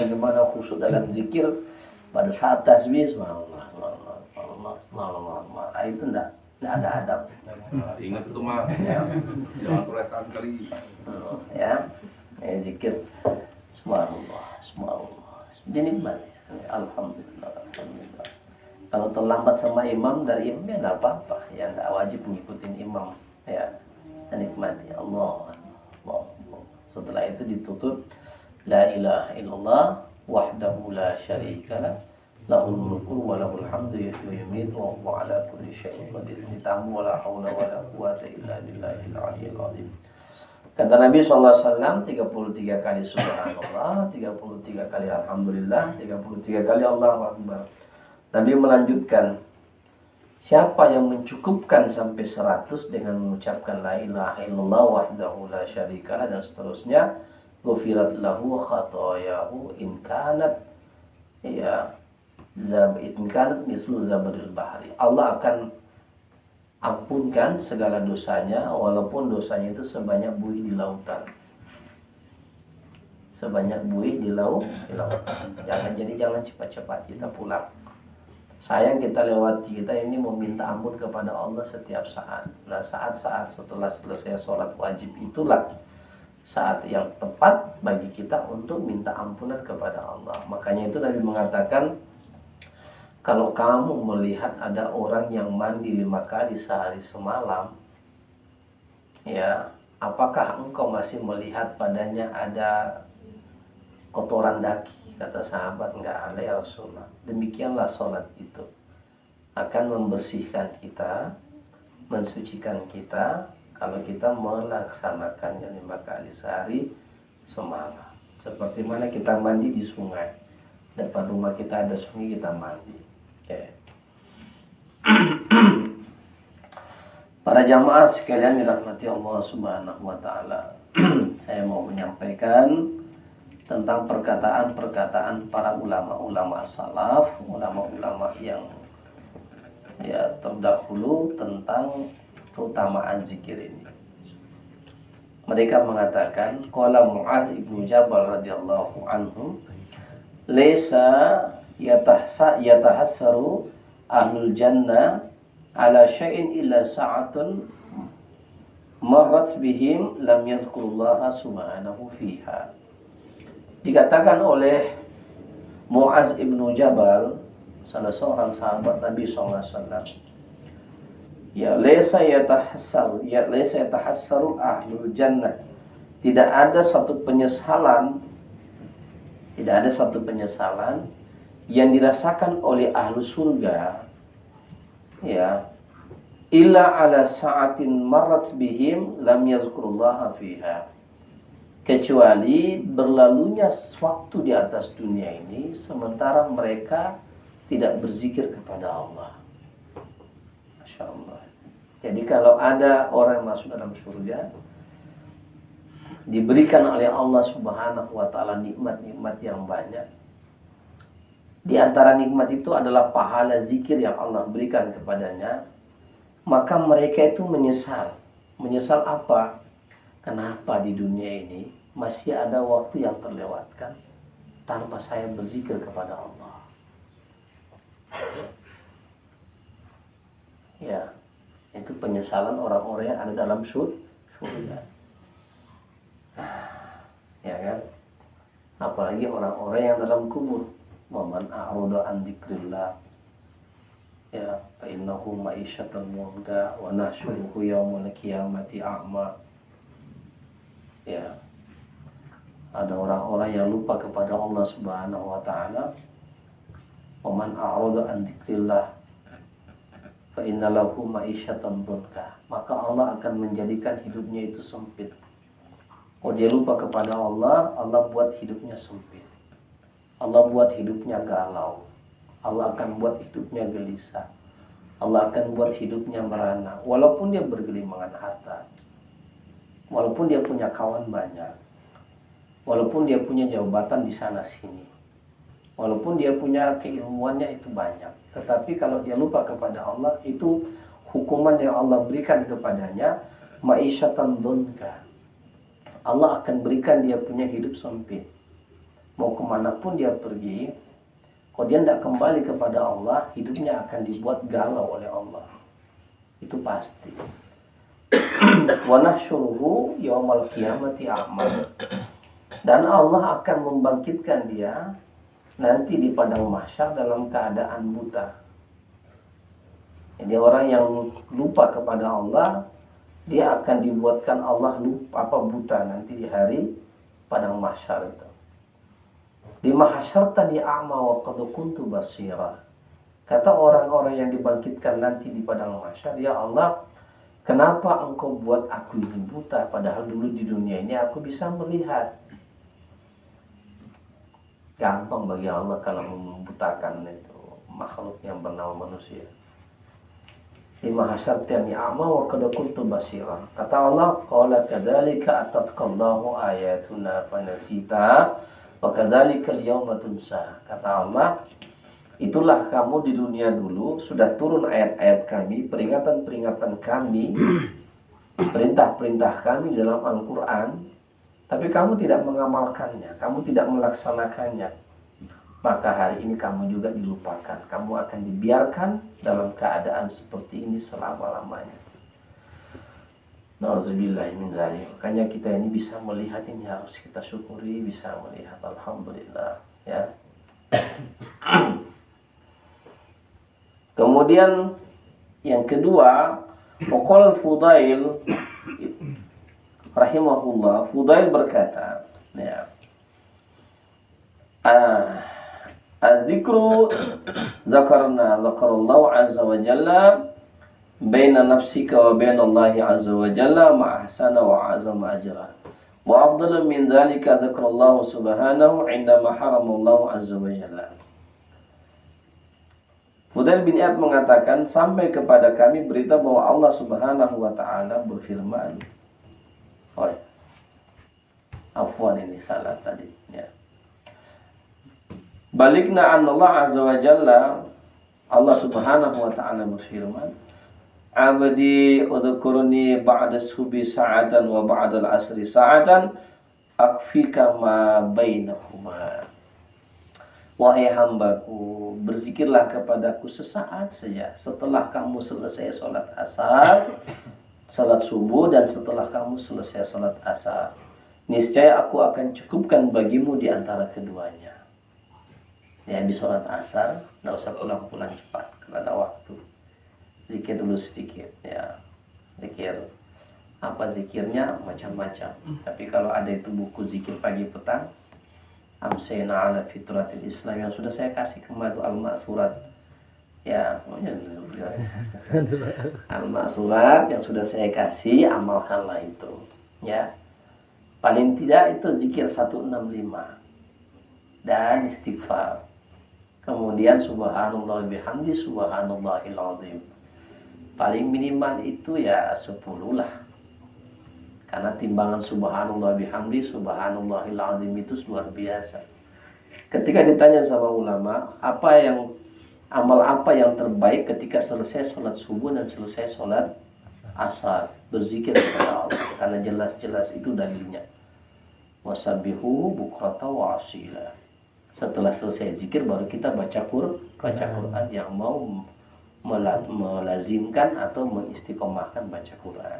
bagaimana khusyuk dalam zikir pada saat tasbih, subhanallah, subhanallah, subhanallah, subhanallah, subhanallah. Itu enggak ada adab. Ingat itu mah, ya. Jangan kelihatan kali. Ya, zikir subhanallah, subhanallah, dinikmati. Alhamdulillah, alhamdulillah. Kalau terlambat sama imam dari imam ya nggak apa-apa, ya nggak wajib ngikutin imam, ya nikmati Allah, Allah. Setelah itu ditutup la ilaha illallah wahdahu la syarikalah lahul mulku wa lahul hamdu yuhyi wa yumiitu wa huwa ala kulli syai'in qadir. Ditambah wala haula wala quwwata illa billahil aliyyil azim. Kata Nabi SAW 33 kali subhanallah, 33 kali alhamdulillah, 33 kali Allahu akbar. Nabi melanjutkan, siapa yang mencukupkan sampai 100 dengan mengucapkan la ilaha illallah wahdahu la syarikalah dan seterusnya, ghufirat lahu khatayahu in kanat mislu zabadil bahri. Allah akan ampunkan segala dosanya walaupun dosanya itu sebanyak buih di lautan. Sebanyak buih di lautan. Jangan cepat-cepat kita pulang. Sayang kita lewati, kita ini meminta ampun kepada Allah setiap saat. Nah, saat-saat setelah selesai sholat wajib itulah saat yang tepat bagi kita untuk minta ampunan kepada Allah. Makanya itu Nabi mengatakan, kalau kamu melihat ada orang yang mandi 5 kali sehari semalam, ya, apakah engkau masih melihat padanya ada kotoran daki? Kata sahabat, enggak ada ya Rasulullah. Demikianlah sholat itu akan membersihkan kita, mensucikan kita kalau kita melaksanakannya 5 kali sehari semalam. Seperti mana kita mandi di sungai. Depan rumah kita ada sungai, kita mandi. Okay. Para jamaah sekalian dirahmati Allah Subhanahu wa taala. Saya mau menyampaikan tentang perkataan-perkataan para ulama-ulama salaf, ulama-ulama yang terdahulu tentang keutamaan zikir ini. Mereka mengatakan, qala Mu'adz ibnu Jabal radhiyallahu anhu, laisa yatahassaru ahlul jannah ala syai'in illa sa'atun marrat bihim lam yadhkurullaha subhanahu fiha. Dikatakan oleh Mu'adz ibnu Jabal, salah seorang sahabat Nabi SAW, laisa yatahassaru ahlul jannah, tidak ada satu penyesalan yang dirasakan oleh ahlu surga, illa ala sa'atin marrat bihim lam yazkurullaha fiha, kecuali berlalunya waktu di atas dunia ini sementara mereka tidak berzikir kepada Allah. Masya Allah. Jadi kalau ada orang yang masuk dalam surga, diberikan oleh Allah Subhanahu wa taala nikmat-nikmat yang banyak. Di antara nikmat itu adalah pahala zikir yang Allah berikan kepadanya. Maka mereka itu menyesal. Menyesal apa? Kenapa di dunia ini masih ada waktu yang terlewatkan tanpa saya berzikir kepada Allah? Ya, itu penyesalan orang-orang yang ada dalam surga. Ya kan? Apalagi orang-orang yang dalam kubur. Wa man a'rada an dzikrillah, ya, fa innahu ma'isyatan mu'da wa nahsyuruhu yaumal qiyamati a'ma. Ya. Ada orang-orang yang lupa kepada Allah Subhanahu wa taala. Wa man a'rada an dzikrillah fa inna lahu ma'isyatan dhanka. Maka Allah akan menjadikan hidupnya itu sempit. Oh, dia lupa kepada Allah, Allah buat hidupnya sempit. Allah buat hidupnya galau. Allah akan buat hidupnya gelisah. Allah akan buat hidupnya merana. Walaupun dia bergelimangan harta, walaupun dia punya kawan banyak, walaupun dia punya jabatan di sana sini, walaupun dia punya keilmuannya itu banyak, tetapi kalau dia lupa kepada Allah, itu hukuman yang Allah berikan kepadanya, ma'isyatan dhanka. Allah akan berikan dia punya hidup sempit. mau kemanapun dia pergi, kalau dia tidak kembali kepada Allah, hidupnya akan dibuat galau oleh Allah. Itu pasti. Wa nahsyuruhu yaumal qiyamati a'ma. Dan Allah akan membangkitkan dia nanti di padang mahsyar dalam keadaan buta. Jadi orang yang lupa kepada Allah, dia akan dibuatkan Allah lupa buta nanti di hari padang mahsyar itu. Di mahsyartani a'ma wa qad kuntu basira. Kata orang-orang yang dibangkitkan nanti di padang mahsyar, ya Allah, kenapa engkau buat aku ini buta padahal dulu di dunia ini aku bisa melihat. Gampang bagi Allah kalau membutakan itu makhluk yang bernama manusia. Di mahsyartani a'ma wa qad kuntu basira. Kata Allah, qala kadzalika atatallahu ayatuna fanasita wa kadzalika al-yawma tunsa. Kata Allah, itulah kamu di dunia dulu sudah turun ayat-ayat kami, peringatan-peringatan kami, perintah-perintah kami dalam Al-Quran, tapi kamu tidak mengamalkannya, kamu tidak melaksanakannya. Maka hari ini kamu juga dilupakan, kamu akan dibiarkan dalam keadaan seperti ini selama-lamanya. Nauzubillah min dzalik. Makanya kita ini bisa melihat ini harus kita syukuri, bisa melihat, alhamdulillah, ya. Kemudian yang kedua, Waqala Fudail rahimahullah, Fudail berkata, ya, Al-Zikru zakarallahu azza wa jalla baina nafsika wa baina Allahi azza wa jalla ma'ahsana wa azama ajra wa afdalu min dhalika zakarallahu subhanahu indama haramallahu azza wa jalla. Fudail bin Iyad mengatakan, sampai kepada kami berita bahwa Allah subhanahu wa ta'ala berfirman. Oh, afwan, ini salah tadi, ya. Balikna an Allah azza wa jalla, Allah subhanahu wa ta'ala berfirman, abdi udhkurni ba'da subi sa'atan wa ba'da al-asri sa'atan akfika ma bainahuma. Wahai hambaku, berzikirlah kepadaku sesaat saja setelah kamu selesai sholat asar, sholat subuh, dan setelah kamu selesai sholat asar. Niscaya aku akan cukupkan bagimu di antara keduanya. Ya, di sholat asar, tidak usah pulang-pulang cepat, karena ada waktu. Zikir dulu sedikit, ya. Zikir. Apa zikirnya? Macam-macam. Tapi kalau ada itu buku zikir pagi petang, Amsayna ala fitratil Islam, yang sudah saya kasih ke Madu Al-Ma'surat, ya, Al-Ma'surat yang sudah saya kasih, amalkanlah itu, ya. Paling tidak itu zikir 165 dan istighfar. Kemudian subhanallah bihamdi subhanallahil azim. Paling minimal itu ya 10 lah. Karena timbangan subhanallah bihamdi subhanallahil azim itu luar biasa. Ketika ditanya sama ulama, amal apa yang terbaik ketika selesai sholat subuh dan selesai sholat asar? Berzikir kepada Allah, karena jelas-jelas itu dalilnya. Wasabbihu bukrata wa asila. Setelah selesai zikir baru kita baca Quran yang mau melazimkan atau mengistiqomahkan baca Quran.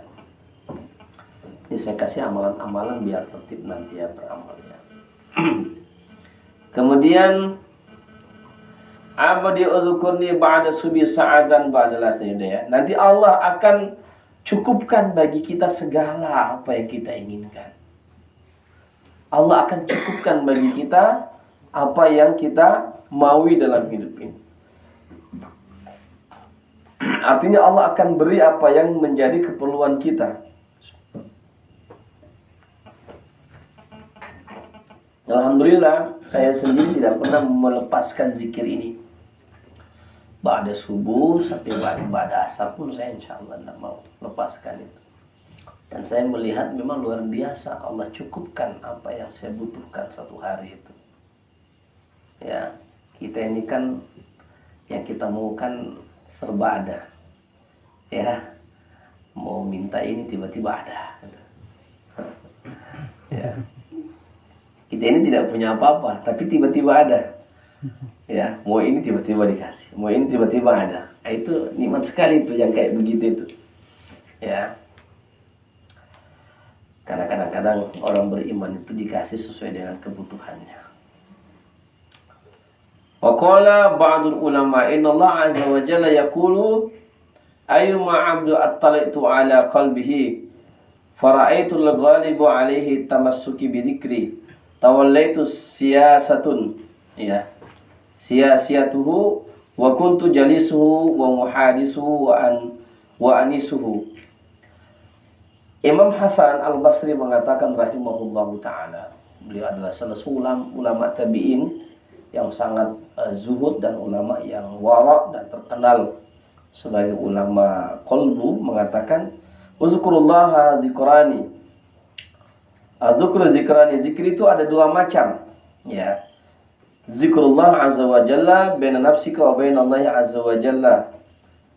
Ini saya kasih amalan-amalan biar tertib nanti ya beramalnya. Kemudian abadi uzkurni ba'da subi sa'adan ba'da lasri, ya. Nanti Allah akan cukupkan bagi kita segala apa yang kita inginkan. Allah akan cukupkan bagi kita apa yang kita maui dalam hidup ini. Artinya Allah akan beri apa yang menjadi keperluan kita. Alhamdulillah, saya sendiri tidak pernah melepaskan zikir ini. Ba'da subuh sampai ba'da asar pun saya insya Allah tidak mau lepaskan itu. Dan saya melihat memang luar biasa, Allah cukupkan apa yang saya butuhkan satu hari itu. Ya, kita ini kan yang kita mau kan serba ada. Ya, mau minta ini tiba-tiba ada. Ya. Kita ini tidak punya apa-apa, tapi tiba-tiba ada. Ya, mau ini tiba-tiba dikasih, mau ini tiba-tiba ada. Nah, itu nikmat sekali itu yang kayak begitu itu. Ya. Karena kadang-kadang orang beriman itu dikasih sesuai dengan kebutuhannya. Wa qala ba'dul ulama inna Allah azza wa jalla yaqulu ayyuma 'abdu attalitu 'ala qalbihi fara'aitu al-ghalibu 'alaihi tamassuki bi dzikri tawallaitu siyasatun ya siyasatuhu wa kuntu jalisuhu wa muhadisuhu wa anisuhu. Imam Hasan Al-Basri mengatakan rahimahullahu taala, beliau adalah salah seorang ulama tabi'in yang sangat zuhud dan ulama yang wara dan terkenal sebagai ulama qalbu, mengatakan uzkurullaha dzikrani. Dzikru zikrani, zikir itu ada dua macam, ya. Zikrullah azza wa jalla baina nafsika wa baina Allah azza wa jalla,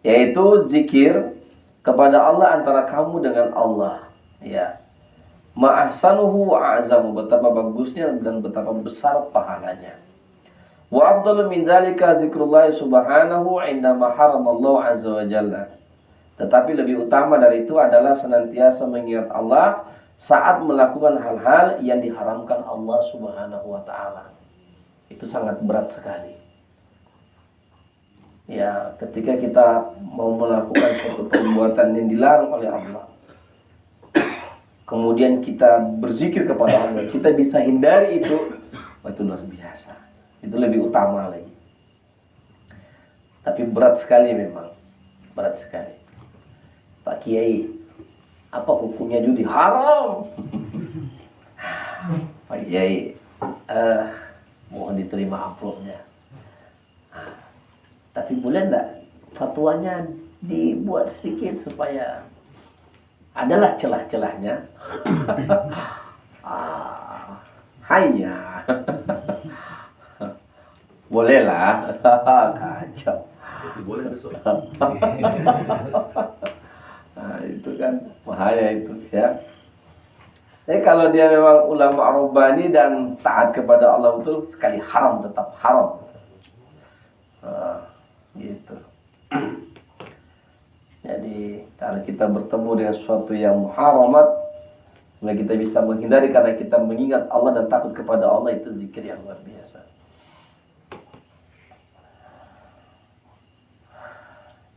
yaitu zikir kepada Allah antara kamu dengan Allah, ya. Ma'ahsanuhu wa a'zamu, betapa bagusnya dan betapa besar pahalanya. Wa afdalu min dzalika zikrullah subhanahu 'indama haramallahu azza wa jalla. Tetapi lebih utama dari itu adalah senantiasa mengingat Allah saat melakukan hal-hal yang diharamkan Allah Subhanahu wa taala. Itu sangat berat sekali. Ya, ketika kita mau melakukan suatu perbuatan yang dilarang oleh Allah, kemudian kita berzikir kepada Allah, kita bisa hindari itu luar biasa. Itu lebih utama lagi. Tapi berat sekali memang. Berat sekali. Pak Kiai, apa hukumnya judi? Haram. Pak Kiai, mohon diterima amplopnya. Tapi boleh enggak fatwanya dibuat sedikit supaya adalah celah-celahnya. Hanya bolehlah. Kacau. Boleh besok. Nah, itu kan bahaya itu, ya. Jadi kalau dia memang ulama rabbani dan taat kepada Allah betul, sekali haram tetap haram. Gitu. Jadi kalau kita bertemu dengan sesuatu yang muharamat, kita bisa menghindari karena kita mengingat Allah dan takut kepada Allah, itu zikir yang luar biasa.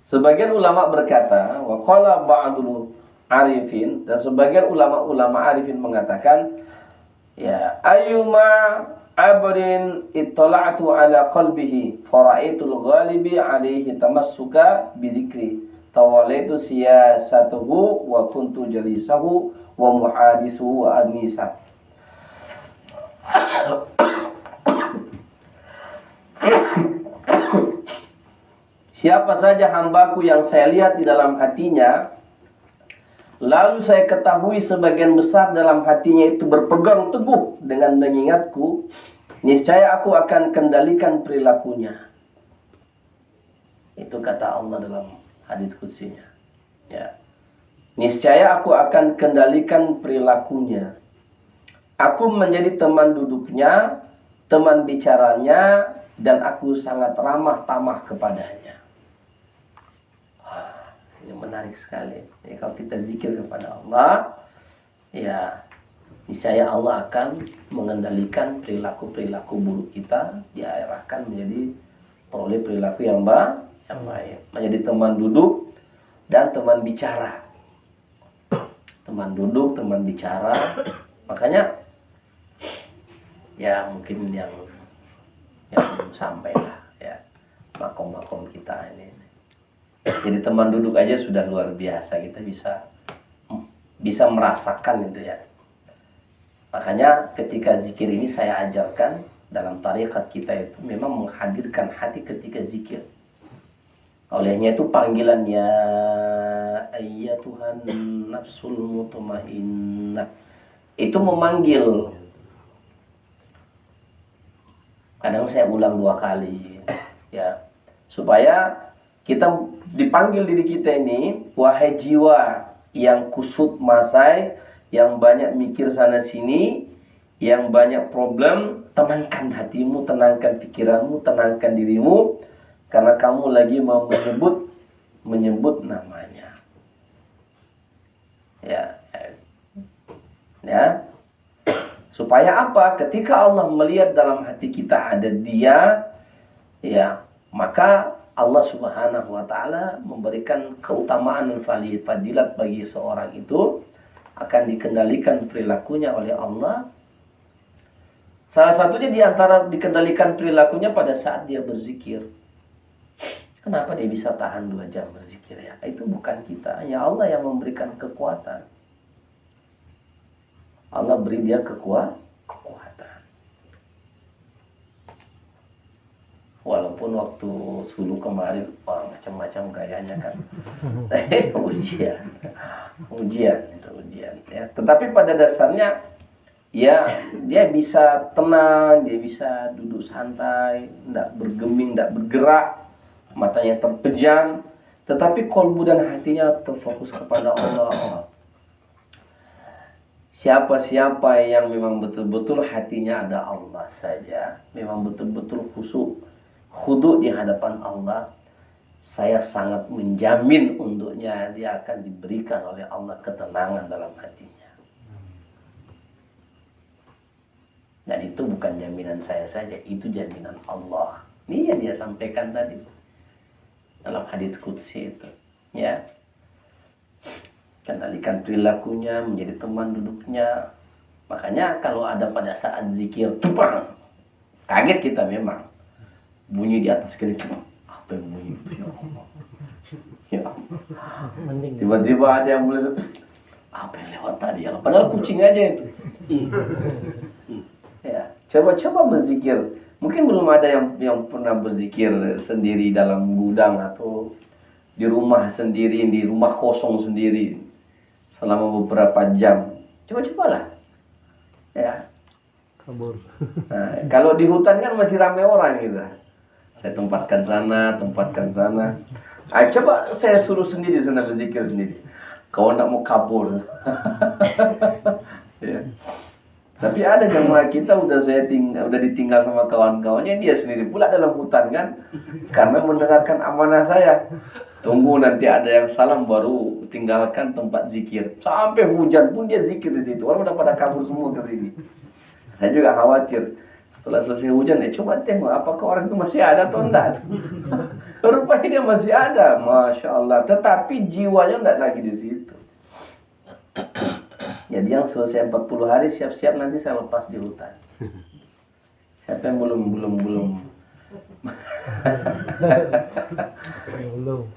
Sebagian ulama berkata, wa qala ba'dul arifin, dan sebagian ulama-ulama arifin mengatakan, ya ayyuma abrin ittala'tu ala qalbihi fara'aitul ghalibi alaihi tamassuka bidzikri tawallaitu siyasatuhu wa kuntu jalisahu wa muhadisuhu wa anisa. Siapa saja hambaku yang saya lihat di dalam hatinya, lalu saya ketahui sebagian besar dalam hatinya itu berpegang teguh dengan mengingatku, niscaya aku akan kendalikan perilakunya. Itu kata Allah dalam hadis qudsinya. Ya. Niscaya aku akan kendalikan perilakunya. Aku menjadi teman duduknya, teman bicaranya, dan aku sangat ramah tamah kepadanya. Ini menarik sekali. Jadi kalau kita zikir kepada Allah, ya niscaya Allah akan mengendalikan perilaku-perilaku buruk kita, diarahkan menjadi peroleh perilaku yang baik, menjadi teman duduk dan teman bicara. Teman duduk, teman bicara. Makanya ya mungkin yang belum sampai lah, ya makom-makom kita ini. Jadi teman duduk aja sudah luar biasa, kita bisa merasakan itu, ya. Makanya ketika zikir ini saya ajarkan dalam tarekat kita itu memang menghadirkan hati ketika zikir. Olehnya itu panggilan ya ayyatuhan nafsul mutmainnah. Itu memanggil. Kadang saya ulang 2 kali, ya. Supaya kita dipanggil diri kita ini, wahai jiwa yang kusut masai, yang banyak mikir sana sini, yang banyak problem, tenangkan hatimu, tenangkan pikiranmu, tenangkan dirimu, karena kamu lagi mau menyebut namanya. Ya. Supaya apa? Ketika Allah melihat dalam hati kita ada Dia, ya, maka Allah Subhanahu wa taala memberikan keutamaan dan fadilat bagi seorang itu, akan dikendalikan perilakunya oleh Allah. Salah satunya di antara dikendalikan perilakunya pada saat dia berzikir. Kenapa dia bisa tahan 2 jam berzikir ya? Itu bukan kita, ya Allah yang memberikan kekuatan. Allah beri dia kekuatan. Walaupun waktu dulu kemarin macam-macam gayanya kan. ujian ya. Tetapi pada dasarnya ya dia bisa tenang, dia bisa duduk santai, tidak bergeming, tidak bergerak, matanya terpejam, tetapi kolbu dan hatinya terfokus kepada Allah. Siapa-siapa yang memang betul-betul hatinya ada Allah saja, memang betul-betul khudu di hadapan Allah, saya sangat menjamin untuknya dia akan diberikan oleh Allah ketenangan dalam hatinya. Dan itu bukan jaminan saya saja, itu jaminan Allah. Ini yang dia sampaikan tadi dalam hadits qudsi itu, ya. Kendalikan perilakunya, menjadi teman duduknya. Makanya kalau ada pada saat zikir, tupang, kaget kita memang. Bunyi di atas kali, apa yang bunyi itu ya Allah? Ya. Tiba-tiba ada yang mulai, apa yang lewat tadi ya? Padahal kucing aja itu. Ya, coba berzikir. Mungkin belum ada yang pernah berzikir sendiri dalam gudang atau di rumah sendiri, di rumah kosong sendiri selama beberapa jam. Coba-cobalah. Ya. Kabur. Nah, kalau di hutan kan masih ramai orang gitu. Saya tempatkan sana. Coba saya suruh sendiri sana berzikir sendiri. Kau nak mau kabur. Ya. Tapi ada jemaah kita udah ditinggal sama kawan-kawannya, dia sendiri pula dalam hutan kan, karena mendengarkan amanah saya. Tunggu nanti ada yang salam baru tinggalkan tempat zikir. Sampai hujan pun dia zikir di situ. Orang udah pada kabur semua ke sini. Saya juga khawatir. Setelah selesai hujan, coba tengok apakah orang itu masih ada atau enggak. Rupanya dia masih ada, Masya Allah. Tetapi jiwanya enggak lagi di situ. Jadi yang selesai 40 hari siap-siap nanti saya lepas di hutan. Siapa yang belum?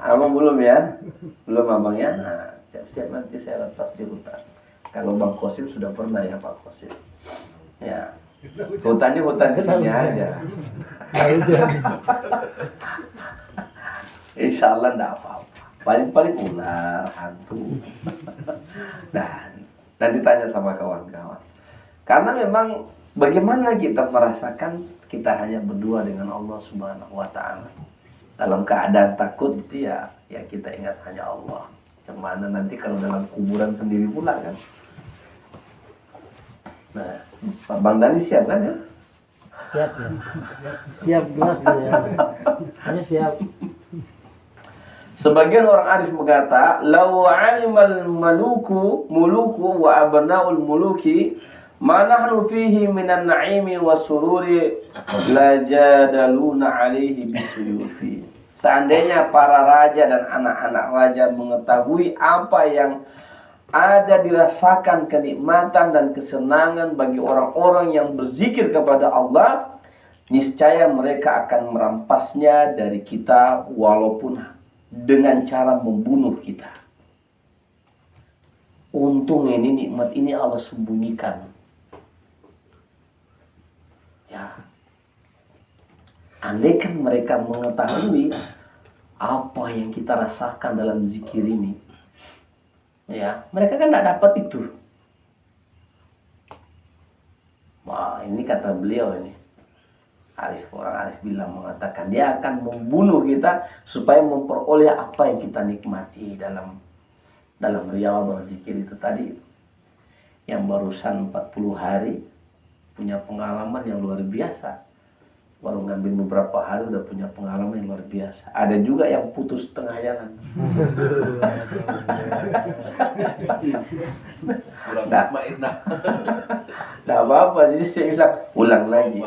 Abang belum ya? Belum abang ya? Nah, siap-siap nanti saya lepas di hutan. Kalau Bang Kosim sudah pernah ya Pak Kosim. Ya. Hutannya hutan kesini aja. Insya Allah enggak apa-apa. Paling ular, hantu. Dan ditanya sama kawan-kawan. Karena memang bagaimana kita merasakan kita hanya berdua dengan Allah Subhanahu wa taala. Dalam keadaan takut itu ya kita ingat hanya Allah. Gimana nanti kalau dalam kuburan sendiri pula kan. Nah, Pak Bang Dani siap kan ya? Siap ya. Siap gelap ya. Hanya siap. Sebagian orang arif berkata, "Law 'alimal muluku wa abna'ul muluki ma nahnu fihi minan na'imi was-sururi la jadaluna 'alaihi bisuyufi." Seandainya para raja dan anak-anak raja mengetahui apa yang ada dirasakan kenikmatan dan kesenangan bagi orang-orang yang berzikir kepada Allah, niscaya mereka akan merampasnya dari kita walaupun dengan cara membunuh kita. Untung ini nikmat ini Allah sembunyikan. Ya. Andaikan mereka mengetahui apa yang kita rasakan dalam zikir ini, ya, mereka kan tidak dapat itu. Wah, ini kata beliau ini. Orang arif bilang mengatakan dia akan membunuh kita supaya memperoleh apa yang kita nikmati dalam riyadhah berzikir itu tadi, yang barusan 40 hari punya pengalaman yang luar biasa. Baru ngambil beberapa hari udah punya pengalaman yang luar biasa. Ada juga yang putus tengah jalan. Kurang Nah. mutmainah. Nah apa-apa, jadi saya bilang ulang lagi.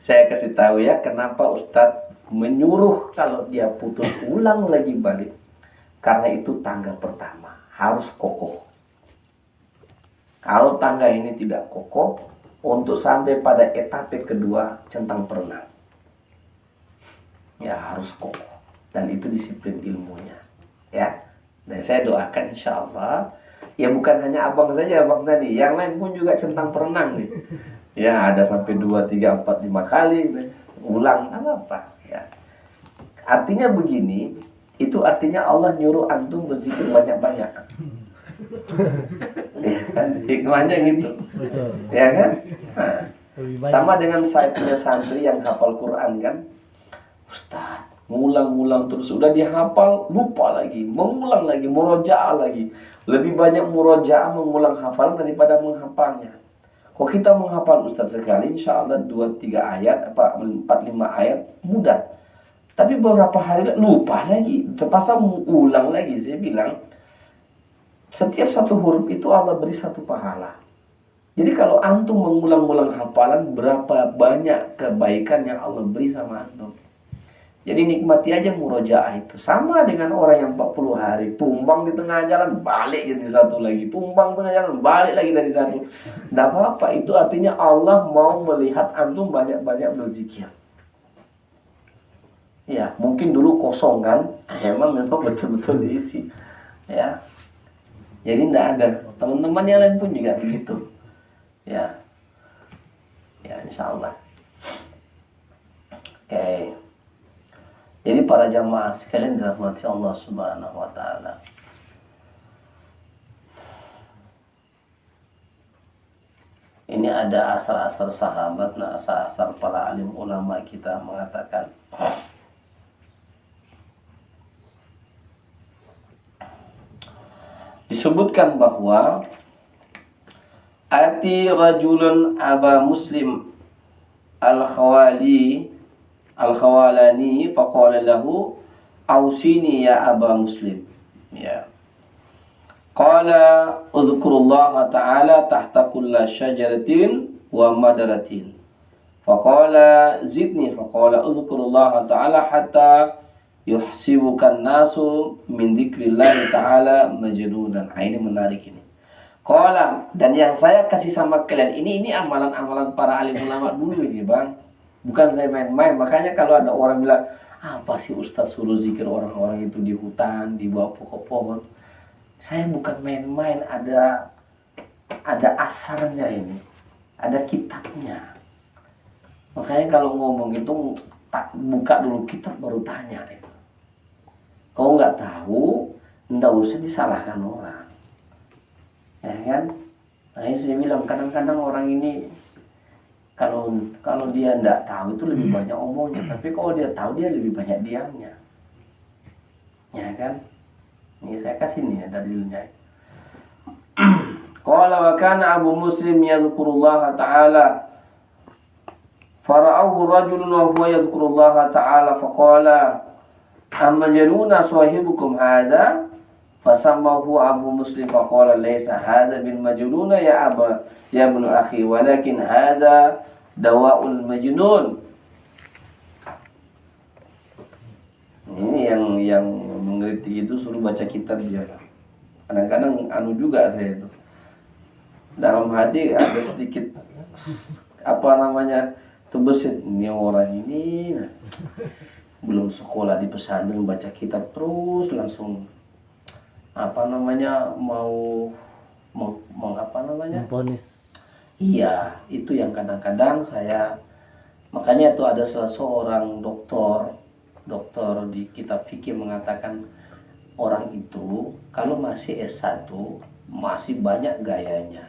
Saya kasih tahu ya kenapa Ustadz menyuruh kalau dia putus ulang lagi balik. Karena itu tangga pertama harus kokoh. Kalau tangga ini tidak kokoh, untuk sampai pada etape kedua centang perenang, ya harus kokoh. Dan itu disiplin ilmunya, ya. Dan saya doakan insya Allah, ya bukan hanya abang saja abang tadi, yang lain pun juga centang perenang nih. Ya ada sampai 2, 3, 4, 5 kali ulang apa ya. Artinya begini, itu artinya Allah nyuruh antum berzikir banyak-banyak. Ya kan? Hikmahnya gitu. Betul. Ya kan? Nah, Lebih banyak. sama dengan saya punya santri yang hafal Quran kan. Ustaz, ngulang-ngulang terus udah dihafal, lupa lagi, mengulang lagi, murojaah lagi. Lebih banyak murojaah mengulang hafal daripada menghafalnya. Kalau kita menghafal Ustaz sekali, insya Allah 2-3 ayat, 4-5 ayat, mudah. Tapi beberapa hari lupa lagi, terpaksa ulang lagi. Saya bilang, setiap satu huruf itu Allah beri satu pahala. Jadi kalau antum mengulang-ulang hafalan, berapa banyak kebaikan yang Allah beri sama antum. Jadi nikmati aja murojaah itu. Sama dengan orang yang 40 hari, tumbang di tengah jalan, balik jadi satu lagi. Tumbang tengah jalan, balik lagi dari satu. Tidak apa-apa, itu artinya Allah mau melihat antum banyak-banyak berzikir. Ya, mungkin dulu kosong kan, memang betul-betul diisi. Ya, jadi tidak ada. Teman-teman yang lain pun juga begitu. Ya, ya insya Allah. Oke. Jadi para jamaah sekalian dirahmati Allah Subhanahu Wa Taala. Ini ada asar-asar sahabat, nah asar-asar para alim ulama kita mengatakan. Disebutkan bahwa ati rajulun aba muslim al-khawalani faqala lahu awsini ya aba muslim, ya. Qala udhkurullaha ta'ala tahta kulla syajaratin wa madaratin. Faqala zidni, faqala udhkurullaha ta'ala hatta yuhsibukan nasu min dzikrillahi ta'ala majnunan. Ini menarik ini. Qala, dan yang saya kasih sama kalian ini amalan-amalan para alim ulama dulu ini, Bang. Bukan saya main-main. Makanya kalau ada orang bilang, apa sih Ustaz suruh zikir orang-orang itu di hutan, di bawah pokok pohon. Saya bukan main-main, ada asarnya ini. Ada kitabnya. Makanya kalau ngomong itu buka dulu kitab baru tanya itu. Kalau nggak tahu, nggak usah disalahkan orang, ya kan? Nah, ini saya bilang kadang-kadang orang ini kalau dia nggak tahu itu lebih banyak omongnya, tapi kalau dia tahu dia lebih banyak diamnya, ya kan? Ini saya kasih nih dalilnya. Qala wa kana Abu Muslim yadhkurullaha ta'ala fara'ahu rajulun wa huwa yadhkurullaha ta'ala faqala ammajanuna sahibukum hadha fasammahu Abu Muslim faqala laysa hadha bil majnuna ya ibnu akhi walakin hadha dawa'ul majnun. Ini yang mengerti itu suruh baca kitab dia. Kadang-kadang juga saya itu dalam hati ada sedikit terbesit, ini orang ini belum sekolah di pesantren baca kitab terus langsung mau Memponis. Iya, itu yang kadang-kadang saya, makanya itu ada seorang dokter di kitab fikih mengatakan orang itu kalau masih S1 masih banyak gayanya,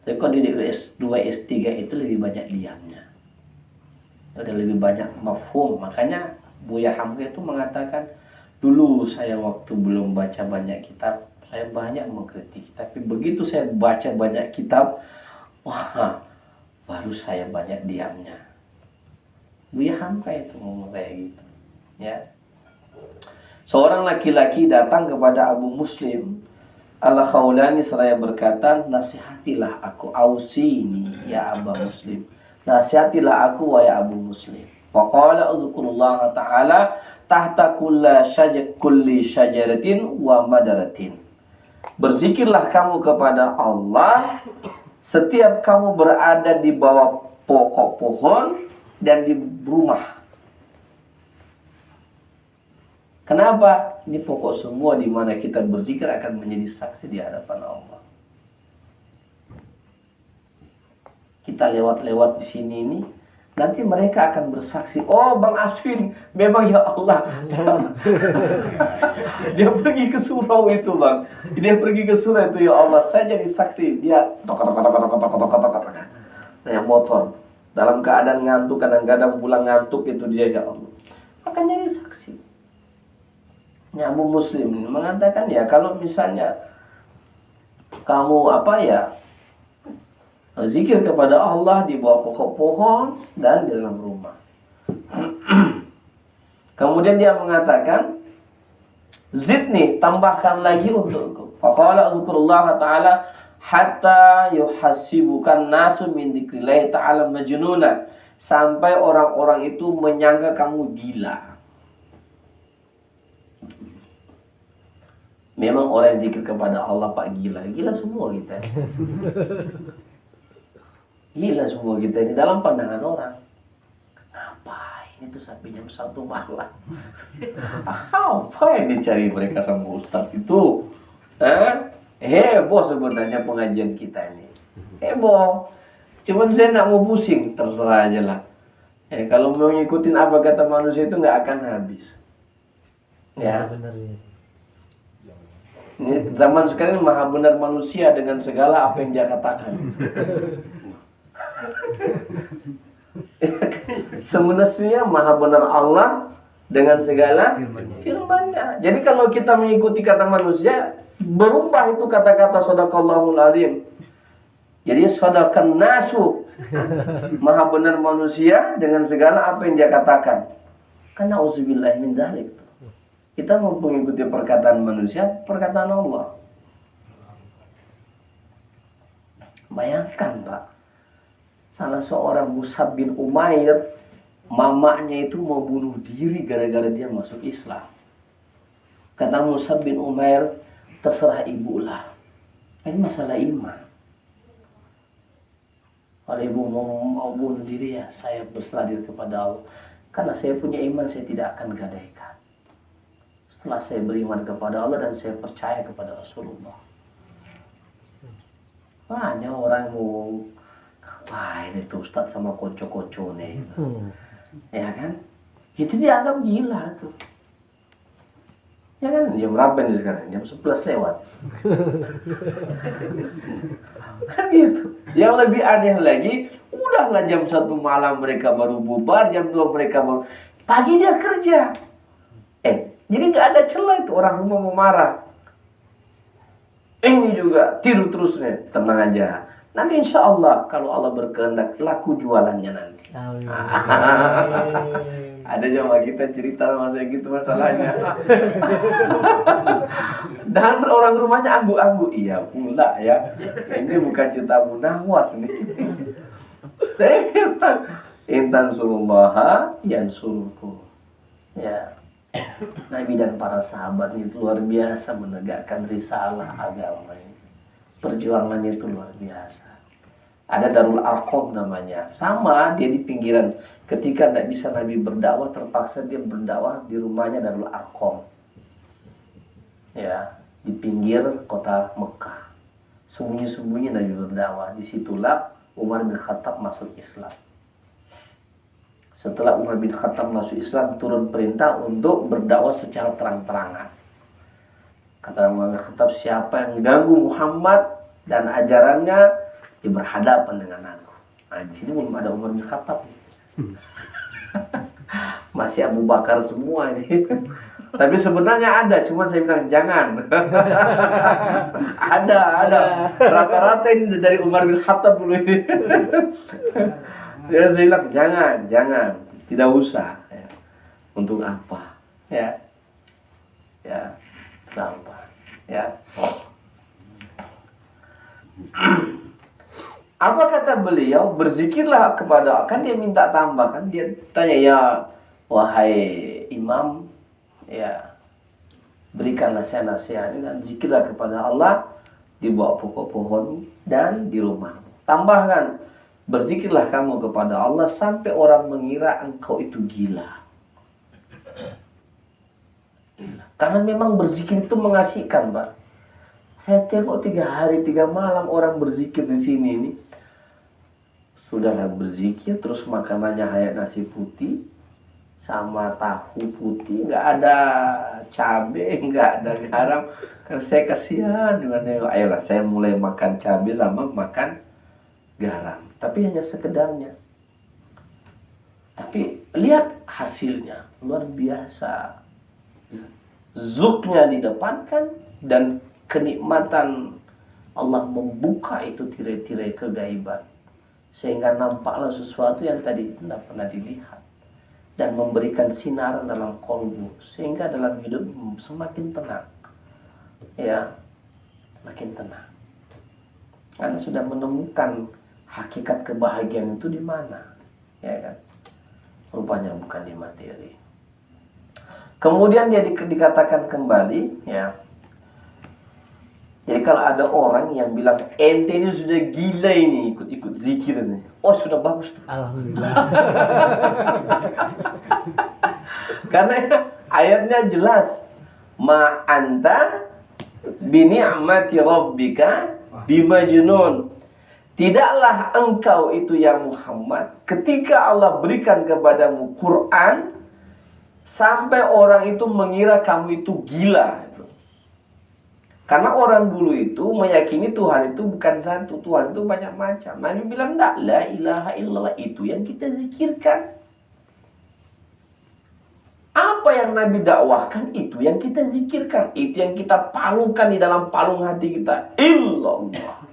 tapi kalau di S2 S3 itu lebih banyak diamnya, ada lebih banyak mafhum. Makanya Buya Hamka itu mengatakan, dulu saya waktu belum baca banyak kitab saya banyak mengkritik, tapi begitu saya baca banyak kitab, wah, baru saya banyak diamnya. Buya Hamka itu ngomong kayak gitu. Ya. Seorang laki-laki datang kepada Abu Muslim Al-Khawlani seraya berkata, nasihatilah aku, ausini ya Abu Muslim, nasihatilah aku wahai Abu Muslim. Faqala uzkurullah ta'ala tahta kulli syajaratin wa madaratin. Berzikirlah kamu kepada Allah setiap kamu berada di bawah pokok pohon dan di rumah. Kenapa? Ini pokok semua di mana kita berzikir akan menjadi saksi di hadapan Allah. Kita lewat-lewat di sini ini, nanti mereka akan bersaksi. Oh, Bang Aswin, memang ya Allah. Dia pergi ke surau itu, Bang. Dia pergi ke surau itu, ya Allah. Saya jadi saksi. Dia naik motor. Dalam keadaan ngantuk, kadang-kadang pulang ngantuk itu dia, ya Allah. Akan jadi saksi. Ya, Abu Muslim mengatakan ya kalau misalnya kamu zikir kepada Allah di bawah pokok pohon dan di dalam rumah. Kemudian dia mengatakan, zidni, tambahkan lagi untukku. Faqala uzkurullah ta'ala hatta yuhasibukan nasu min dzikrillah ta'ala majnuna, sampai orang-orang itu menyangka kamu gila. Memang orang yang zikir kepada Allah Pak gila. Gila semua kita. Gila semua kita ini dalam pandangan orang. Ngapain itu sampai jam 1 malam? Apa yang dicari mereka sama Ustadz itu? Heboh sebenarnya pengajian kita ini. Heboh. Cuman saya nak mau pusing. Terserah aja lah. Kalau mau ngikutin apa kata manusia itu nggak akan habis. Ya. Benar ya. Ini zaman sekarang maha benar manusia dengan segala apa yang dia katakan. Sebenarnya maha benar Allah dengan segala firman-Nya. Jadi kalau kita mengikuti kata manusia, berubah itu kata-kata shadaqallahul adzim. Jadi shadaqan nasu, maha benar manusia dengan segala apa yang dia katakan. Karena auzubillahi min dzalik. Kita mau mengikuti perkataan manusia, perkataan Allah. Bayangkan Pak, salah seorang Mus'ab bin Umair, mamanya itu mau bunuh diri gara-gara dia masuk Islam. Kata Mus'ab bin Umair, terserah ibulah. Ini masalah iman. Kalau ibu mau bunuh diri ya, saya berserah diri kepada Allah. Karena saya punya iman, saya tidak akan gadaikan. Setelah saya beriman kepada Allah dan saya percaya kepada Rasulullah. Banyak orang mau ngapain itu Ustadz sama kocok-kocok nih. Ya kan? Itu dianggap gila tuh. Ya kan? Jam berapa nih sekarang? Jam 11 lewat. Kan gitu. Yang lebih aneh lagi, udahlah jam 1 malam mereka baru bubar, jam 2 mereka baru. Pagi dia kerja. Jadi nggak ada celah itu orang rumah mau marah. Ini juga tidur terus nih, tenang aja. Nanti insya Allah kalau Allah berkehendak laku jualannya nanti. Ada jamaah kita cerita masa gitu masalahnya. Dan orang rumahnya anggu-anggu. Iya pula ya. Ini bukan cerita Abu Nawas nih. Intan surullaha yansurukum. Ya. Nabi dan para sahabat itu luar biasa menegakkan risalah agama ini. Perjuangannya itu luar biasa. Ada Darul Arqam namanya. Sama, dia di pinggiran. Ketika tidak bisa Nabi berdakwah, terpaksa dia berdakwah di rumahnya Darul Arqam. Ya, di pinggir kota Mekah. Sembunyi-sembunyi Nabi berdakwah. Disitulah Umar bin Khattab masuk Islam. Setelah Umar bin Khattab masuk Islam, turun perintah untuk berdakwah secara terang-terangan. Kata Umar bin Khattab, siapa yang mengganggu Muhammad dan ajarannya, dia berhadapan dengan aku. Nah, di sini belum ada Umar bin Khattab. Masih Abu Bakar semua ini. Tapi sebenarnya ada, cuma saya bilang jangan. Ada. Rata-rata ini dari Umar bin Khattab dulu ini. Ya, saya bilang jangan, tidak usah. Ya. Untuk apa? Ya, kenapa? Ya. Apa kata beliau? Berzikirlah kepada, kan dia minta tambah, kan dia tanya, ya wahai imam, ya berikan nasihat-nasihat dan zikirlah kepada Allah di bawah pokok pohon dan di rumah. Tambahkan, berzikirlah kamu kepada Allah sampai orang mengira engkau itu gila. Karena memang berzikir itu mengasihkan, Pak. Saya tengok 3 hari 3 malam orang berzikir di sini ini. Sudahlah berzikir, terus makanannya kayak nasi putih sama tahu putih, nggak ada cabai, nggak ada garam. Karena saya kasihan dengan dia. Ayolah, saya mulai makan cabai sama makan garam, tapi hanya sekedarnya. Tapi lihat hasilnya, luar biasa. Zuknya didepankan dan kenikmatan Allah membuka itu tirai-tirai kegaiban. Sehingga nampaklah sesuatu yang tadi tidak pernah dilihat. Dan memberikan sinar dalam kolbu. Sehingga dalam hidup semakin tenang. Ya, semakin tenang. Karena sudah menemukan hakikat kebahagiaan itu di mana. Ya kan? Rupanya bukan di materi. Kemudian dia dikatakan kembali, ya. Jadi kalau ada orang yang bilang ente ini sudah gila ini ikut-ikut zikir ini. Oh, sudah bagus tuh. Alhamdulillah. Karena ayatnya jelas. Ma anta bi ni'mati rabbika bimajnun. Tidaklah engkau itu ya Muhammad ketika Allah berikan kepadamu Quran sampai orang itu mengira kamu itu gila. Karena orang dulu itu meyakini Tuhan itu bukan satu, Tuhan itu banyak macam. Nabi bilang, enggak, la ilaha illallah, itu yang kita zikirkan. Apa yang Nabi dakwahkan, itu yang kita zikirkan. Itu yang kita palungkan di dalam palung hati kita. Illallah.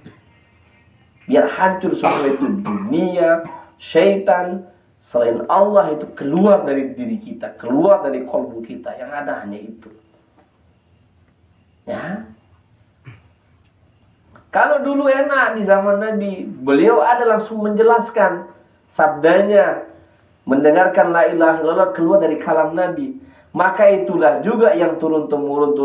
Biar hancur semua itu dunia, syaitan, selain Allah itu keluar dari diri kita, keluar dari kolbu kita. Yang ada hanya itu. Ya. Kalau dulu enak di zaman Nabi, beliau ada langsung menjelaskan sabdanya, mendengarkan la ilaha illallah keluar dari kalam Nabi. Maka itulah juga yang turun-temurun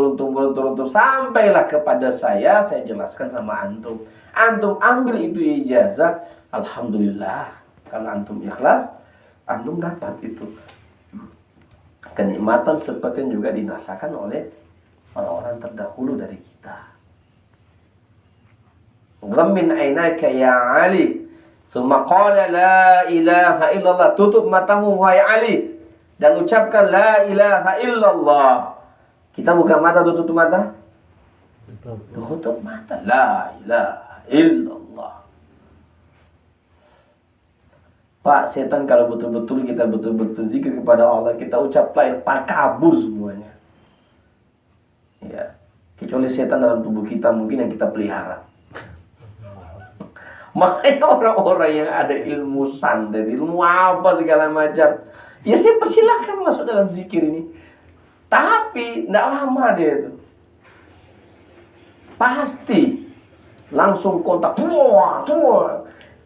sampailah kepada saya jelaskan sama antum. Antum ambil itu ijazah, alhamdulillah. Kalau antum ikhlas, antum dapat itu. Kenikmatan seperti yang juga dirasakan oleh orang-orang terdahulu dari kita. Ghammin ainaka ya Ali. Summa qala la ilaha illallah. Tutup matamu wahai Ali dan ucapkan la ilaha illallah. Kita buka mata, tutup mata. Tutup mata. La ilaha illallah. Pak, setan kalau betul-betul kita betul-betul zikir kepada Allah, kita ucap la ilaha, kabur semuanya. Ya. Kecuali setan dalam tubuh kita mungkin yang kita pelihara. Makanya orang-orang yang ada ilmu santet, ilmu apa segala macam, ya saya persilahkan masuk dalam zikir ini. Tapi tidak lama dia itu. Pasti langsung kontak.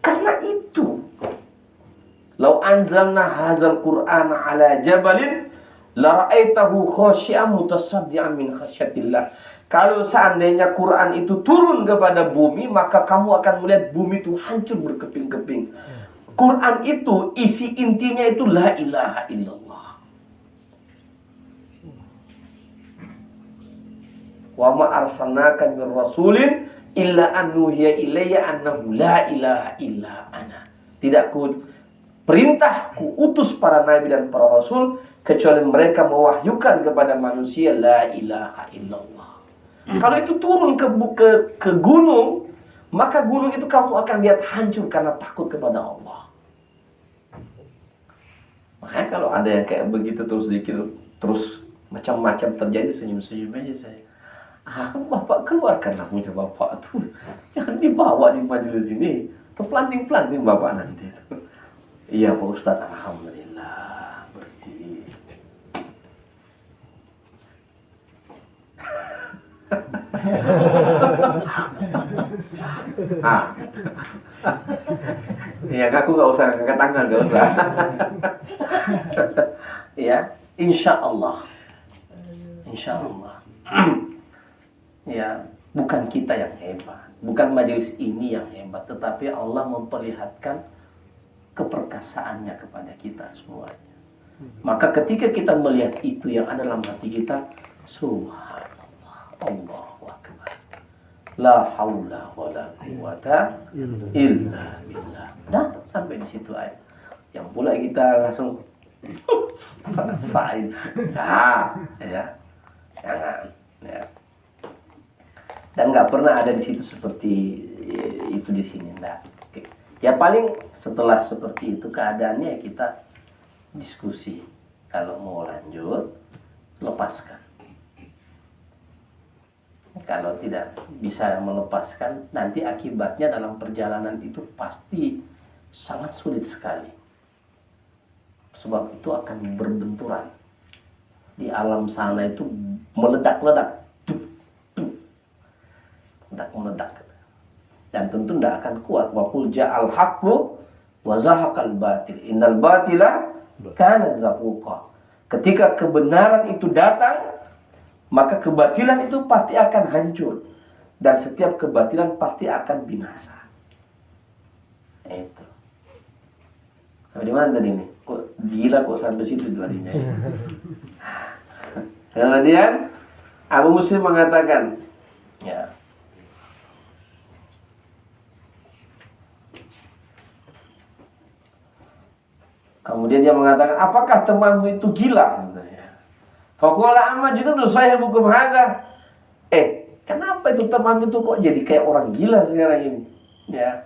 Karena itu. Lau anzalna hadzal Qur'ana ala jabalin la ra'aitahu khashi'an mutasaddian min khasyatillah. Kalau seandainya Quran itu turun kepada bumi, maka kamu akan melihat bumi itu hancur berkeping-keping. Quran itu isi intinya itu la ilaha illallah. Wa ma arsalnaka min rasulin illa an nuhiya ilayya annahu la ilaha illa ana. Tidak ku perintah ku utus para nabi dan para rasul kecuali mereka mewahyukan kepada manusia la ilaha illallah. Kalau itu turun ke gunung, maka gunung itu kamu akan lihat hancur karena takut kepada Allah. Makanya kalau ada yang kayak begitu terus zikir, terus macam-macam terjadi, senyum-senyum aja saya. Bapak keluarkanlah punya bapak tuh, jangan dibawa di majelis ini, terpelanting-pelanting bapak nanti. Iya Pak Ustadz, alhamdulillah bersih. Ya aku nggak usah angkat tangan, nggak usah. Ya, insya Allah, ya, bukan kita yang hebat, bukan majelis ini yang hebat, tetapi Allah memperlihatkan keperkasaannya kepada kita semuanya. Maka ketika kita melihat itu yang ada dalam hati kita, subhanallah, Allahu akbar, la haula wala quwata illa billah. Nah, sampai di situ aja. Yang pula kita langsung rasain. Ya. Jangan, ya. Dan nggak pernah ada di situ seperti itu di sini, enggak. Oke. Ya paling setelah seperti itu keadaannya kita diskusi. Kalau mau lanjut, lepaskan. Kalau tidak bisa melepaskan, nanti akibatnya dalam perjalanan itu pasti sangat sulit sekali. Sebab itu akan berbenturan. Di alam sana itu meledak-ledak. Meledak. Dan tentu tidak akan kuat. Wa qul ja'al haqqu wa zahaqal batil. Innal batila kana zahuqa. Ketika kebenaran itu datang, maka kebatilan itu pasti akan hancur. Dan setiap kebatilan pasti akan binasa. Itu. Sampai di mana tadi ini? Kok gila kok sampai situ larinya. Kemudian Abu Muslim mengatakan, ya. Kemudian dia mengatakan, apakah temanmu itu gila? Faqala amma junun sahibukum hadza. Kenapa itu temanmu itu kok jadi kayak orang gila sekarang ini? Ya.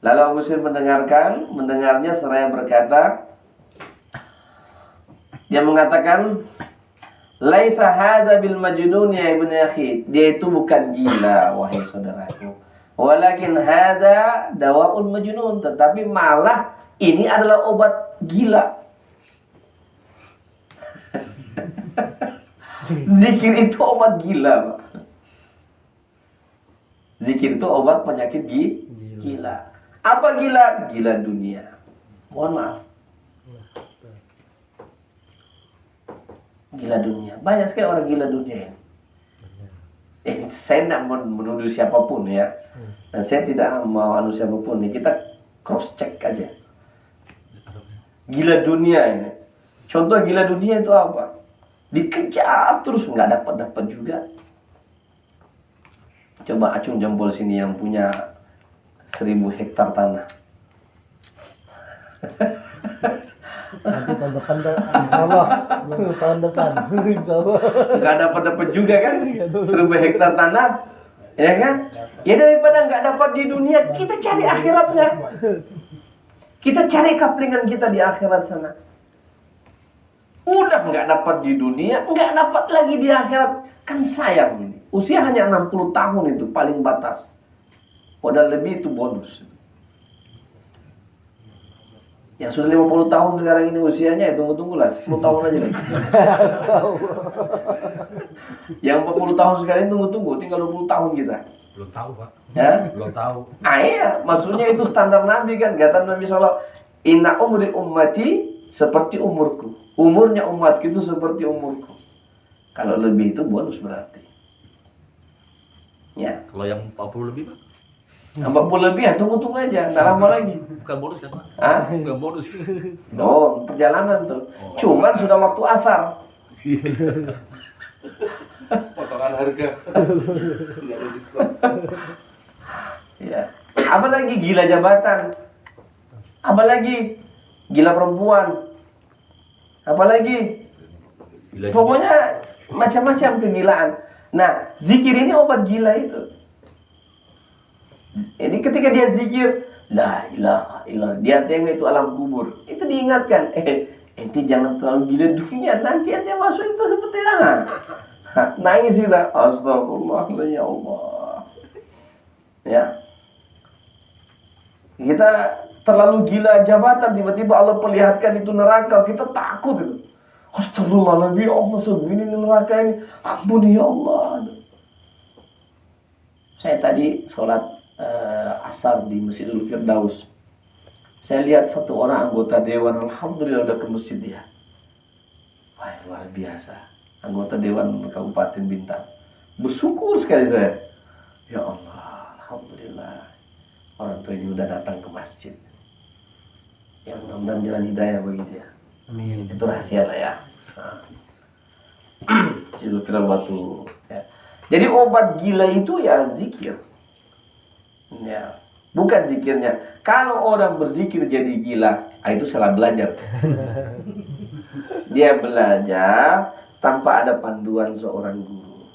Lalu Abu Muslim mendengarnya seraya berkata, dia mengatakan, laisa hadza bil majnun ya ibnu akhi. Dia itu bukan gila wahai saudaraku. Walakin hadza dawaul majnun, tetapi malah ini adalah obat gila. Zikir itu obat gila, Pak. Zikir itu obat penyakit gila. Apa gila? Gila dunia. Mohon maaf. Gila dunia. Banyak sekali orang gila dunia ini. Saya tidak menuduh siapapun ya. Dan saya tidak mau anu siapapun. Kita cross check aja. Gila dunia ini. Contoh gila dunia itu apa? Dikejar terus nggak dapat juga. Coba acung jempol sini yang punya 1000 hektar tanah. Nanti tahun depan insyaallah. Tahun depan insyaallah. Nggak dapat juga kan? 1000 hektar tanah, ya kan? Ya daripada nggak dapat di dunia, kita cari akhiratnya. Kita cari kaplingan kita di akhirat sana. Udah nggak dapat di dunia, nggak dapat lagi di akhirat. Kan sayang ini. Usia hanya 60 tahun itu paling batas. Padahal lebih itu bonus. Yang sudah 50 tahun sekarang ini usianya, tunggu-tunggulah 10 tahun aja lagi. Yang 40 tahun sekarang ini tunggu-tunggu, tinggal 20 tahun kita. Belum tahu, Pak. Ya? Belum tahu. Iya, maksudnya itu standar Nabi kan. Kata Nabi SAW, inna umri ummati seperti umurku. Umurnya umatku itu seperti umurku. Kalau lebih itu bonus berarti. Ya. Kalau yang 40 lebih, Pak? 40 lebih ya tunggu-tunggu aja, nggak lama lagi. Bukan bonus kan, Pak? Hah? Bukan bonus. Oh, perjalanan tuh. Cuman sudah waktu asar. Potongan harga. Tidak ada diskon. Ya. Apa lagi gila jabatan? Apa lagi gila perempuan? Apa lagi? Pokoknya macam-macam kegilaan. Nah, zikir ini obat gila itu. Jadi ketika dia zikir, la ilaha illallah, dia tengok itu alam kubur. Itu diingatkan, Ente jangan terlalu gila dunia, nanti ente masuk itu seperti apa? Nangis kita, astagfirullah ya Allah. Ya, kita terlalu gila jabatan, tiba-tiba Allah perlihatkan itu neraka, kita takut itu. Astagfirullahaladzim, ya Allah, segini neraka ini, ampuni ya Allah. Saya tadi sholat asar di Masjidil Firdaus. Saya lihat satu orang anggota dewan, alhamdulillah udah ke masjid dia. Wah, luar biasa. Anggota dewan Kabupaten Bintang. Bersyukur sekali saya. Ya Allah, alhamdulillah. Orang tua ini udah datang ke masjid. Ya mudah-mudahan jalan hidayah bagi dia. Amin. Itu rahasia lah ya. Masjidil Firdaus ya. Jadi obat gila itu ya zikir. Ya. Bukan zikirnya. Kalau orang berzikir jadi gila, itu salah belajar. Dia belajar tanpa ada panduan seorang guru.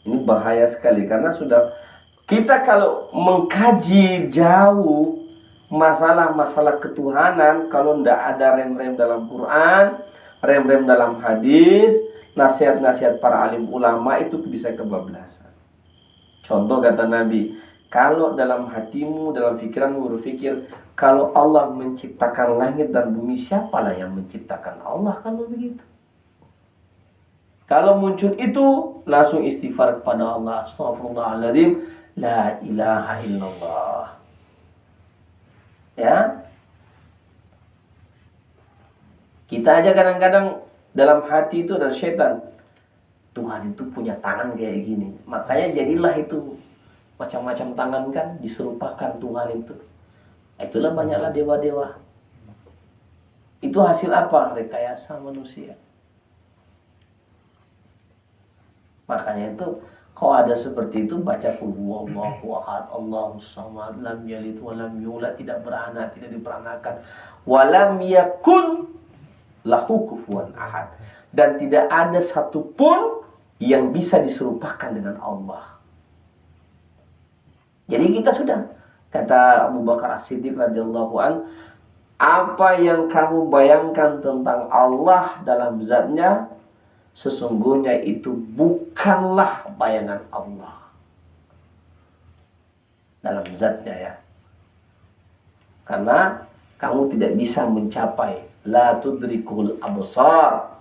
Ini bahaya sekali karena sudah kita kalau mengkaji jauh masalah-masalah ketuhanan, kalau tidak ada rem-rem dalam Quran, rem-rem dalam hadis, nasihat-nasihat para alim ulama, itu bisa kebablasan. Contoh kata Nabi, kalau dalam hatimu, dalam pikiranmu berpikir, kalau Allah menciptakan langit dan bumi, siapalah yang menciptakan Allah? Kalau begitu. Kalau muncul itu, langsung istighfar kepada Allah. Astaghfirullahaladzim, la ilaha illallah. Ya. Kita aja kadang-kadang dalam hati itu ada setan. Tuhan itu punya tangan kayak gini. Makanya jadilah itu macam-macam tangan kan diserupakan Tuhan itu. Itulah banyaklah dewa-dewa. Itu hasil apa? Rekayasa manusia. Makanya itu kalau ada seperti itu baca qul huwallahu ahad, Allahus samad, lam yalid wa lam yulad, tidak beranak, tidak diperanakan, wa lam yakun lahu kufuwan ahad, dan tidak ada satupun yang bisa diserupakan dengan Allah. Jadi kita sudah, kata Abu Bakar As-Siddiq radhiyallahu an, apa yang kamu bayangkan tentang Allah dalam zatnya, sesungguhnya itu bukanlah bayangan Allah dalam zatnya ya. Karena kamu tidak bisa mencapai, la tudrikul absar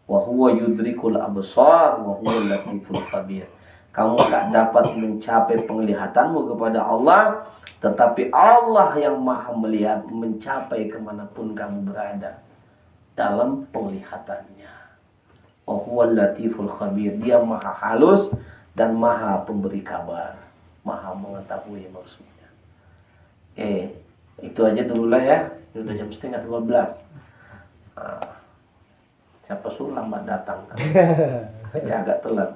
wa huwa yudrikul absar wa huwa latiful khabir. Kamu tak dapat mencapai penglihatanmu kepada Allah, tetapi Allah yang maha melihat, mencapai kemanapun kamu berada dalam penglihatannya. Wa huwa latiful khabir. Dia maha halus dan maha pemberi kabar, maha mengetahui maksudnya. Itu aja dulu lah ya. Sudah jam 11:30. Siapa suruh lambat datang kan? Ya agak telat.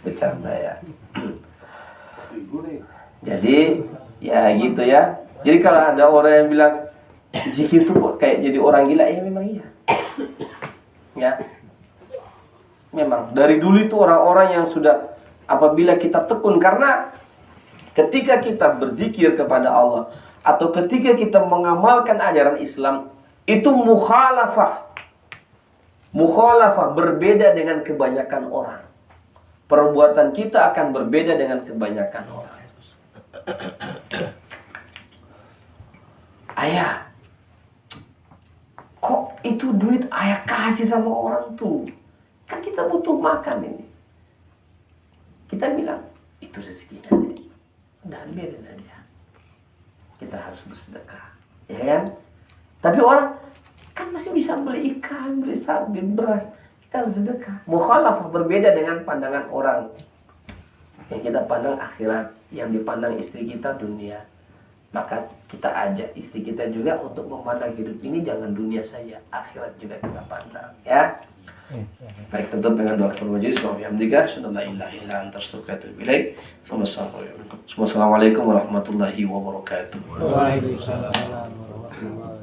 Bercanda ya. Jadi ya gitu ya. Jadi kalau ada orang yang bilang zikir itu kok kayak jadi orang gila, ya memang iya. Ya. Memang dari dulu itu orang-orang yang sudah, apabila kita tekun, karena ketika kita berzikir kepada Allah atau ketika kita mengamalkan ajaran Islam, itu mukhalafah, berbeda dengan kebanyakan orang. Perbuatan kita akan berbeda dengan kebanyakan orang. Ayah, kok itu duit ayah kasih sama orang tuh? Kan kita butuh makan ini. Kita bilang, itu rezekinya deh. Dan biarin aja. Kita harus bersedekah. Ya kan? Tapi orang kan masih bisa beli ikan, beli sapi, beras. Kita harus sedekah. Mukhalafah, berbeda dengan pandangan orang. Yang kita pandang akhirat, yang dipandang istri kita dunia. Maka kita ajak istri kita juga untuk memandang hidup ini jangan dunia saja, akhirat juga kita pandang. Ya. Baik, tutup dengan doa majelis. Assalamualaikum warahmatullahi wabarakatuh. Waalaikumsalam warahmatullahi wabarakatuh.